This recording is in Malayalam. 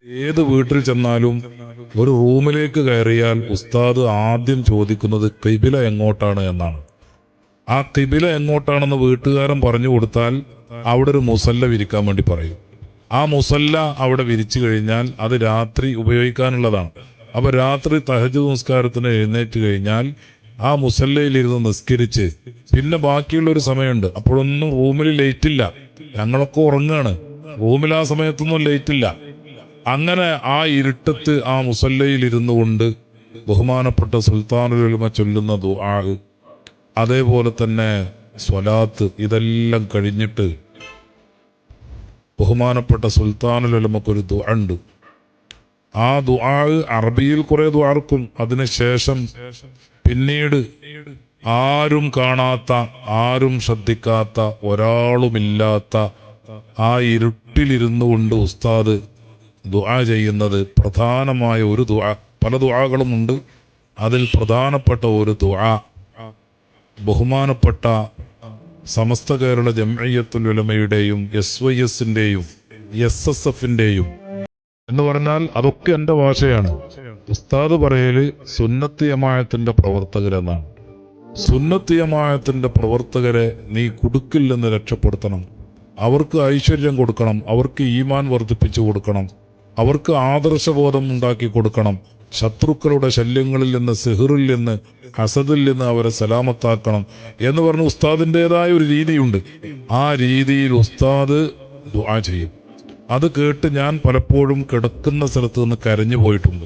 ഏത് വീട്ടിൽ ചെന്നാലും ഒരു റൂമിലേക്ക് കയറിയാൽ ഉസ്താദ് ആദ്യം ചോദിക്കുന്നത് ഖിബില എങ്ങോട്ടാണ് എന്നാണ്. ആ ഖിബില എങ്ങോട്ടാണെന്ന് വീട്ടുകാരൻ പറഞ്ഞു കൊടുത്താൽ അവിടെ ഒരു മുസല്ല വിരിക്കാൻ വേണ്ടി പറയും. ആ മുസല്ല അവിടെ വിരിച്ചു കഴിഞ്ഞാൽ അത് രാത്രി ഉപയോഗിക്കാനുള്ളതാണ്. അപ്പൊ രാത്രി തഹജ്ജുദ് നിസ്കാരത്തിന് എഴുന്നേറ്റ് കഴിഞ്ഞാൽ ആ മുസല്ലയിലിരുന്ന് നിസ്കരിച്ച് പിന്നെ ബാക്കിയുള്ള ഒരു സമയമുണ്ട്. അപ്പോഴൊന്നും റൂമിൽ ലൈറ്റ് ഇല്ല, ഞങ്ങളൊക്കെ ഉറങ്ങാണ്, റൂമിൽ ആ സമയത്തൊന്നും ലൈറ്റ് ഇല്ല. അങ്ങനെ ആ ഇരുട്ടത്ത് ആ മുസല്ലയിൽ ഇരുന്നു കൊണ്ട് ബഹുമാനപ്പെട്ട സുൽത്താനുൽ ഉലമ ചൊല്ലുന്ന ദുആ, അതേപോലെ തന്നെ സ്വലാത്ത്, ഇതെല്ലാം കഴിഞ്ഞിട്ട് ബഹുമാനപ്പെട്ട സുൽത്താനുൽ ഉലമക്കൊരു ദുആ ഉണ്ട്. ആ ദുആ അറബിയിൽ കുറെ ദുആ ഇറക്കും. അതിനുശേഷം പിന്നീട് ആരും കാണാത്ത, ആരും ശ്രദ്ധിക്കാത്ത, ഒരാളുമില്ലാത്ത ആ ഇരുട്ടിലിരുന്നു കൊണ്ട് ഉസ്താദ് ദുആ ചെയ്യുന്നത് പ്രധാനമായ ഒരു ദുആ, പല ദുആകളും ഉണ്ട്, അതിൽ പ്രധാനപ്പെട്ട ഒരു ദുആ ബഹുമാനപ്പെട്ട സമസ്ത കേരള ജംഇയ്യത്തുൽ ഉലമയുടെയും SYSന്റെയും SSFന്റെയും എന്ന് പറഞ്ഞാൽ അതൊക്കെ എൻ്റെ ഭാഷയാണ്. ഉസ്താദ് പറയല് സുന്നത്ത് ജമാഅത്തിന്റെ പ്രവർത്തകരെന്നാണ്. സുന്നത്ത് ജമാഅത്തിന്റെ പ്രവർത്തകരെ നീ കുടുക്കിൽ നിന്ന് രക്ഷപ്പെടുത്തണം, അവർക്ക് ഐശ്വര്യം കൊടുക്കണം, അവർക്ക് ഈമാൻ വർദ്ധിപ്പിച്ചു കൊടുക്കണം, അവർക്ക് ആദർശബോധം ഉണ്ടാക്കി കൊടുക്കണം, ശത്രുക്കളുടെ ശല്യങ്ങളിൽ നിന്ന്, സിഹറിൽ നിന്ന്, ഹസദിൽ നിന്ന് അവരെ സലാമത്താക്കണം എന്ന് പറഞ്ഞ് ഉസ്താദിൻ്റെതായ ഒരു രീതിയുണ്ട്. ആ രീതിയിൽ ഉസ്താദ് ദുആ ചെയ്യും. അത് കേട്ട് ഞാൻ പലപ്പോഴും കിടക്കുന്ന സ്ഥലത്ത് നിന്ന് കരഞ്ഞു പോയിട്ടുണ്ട്.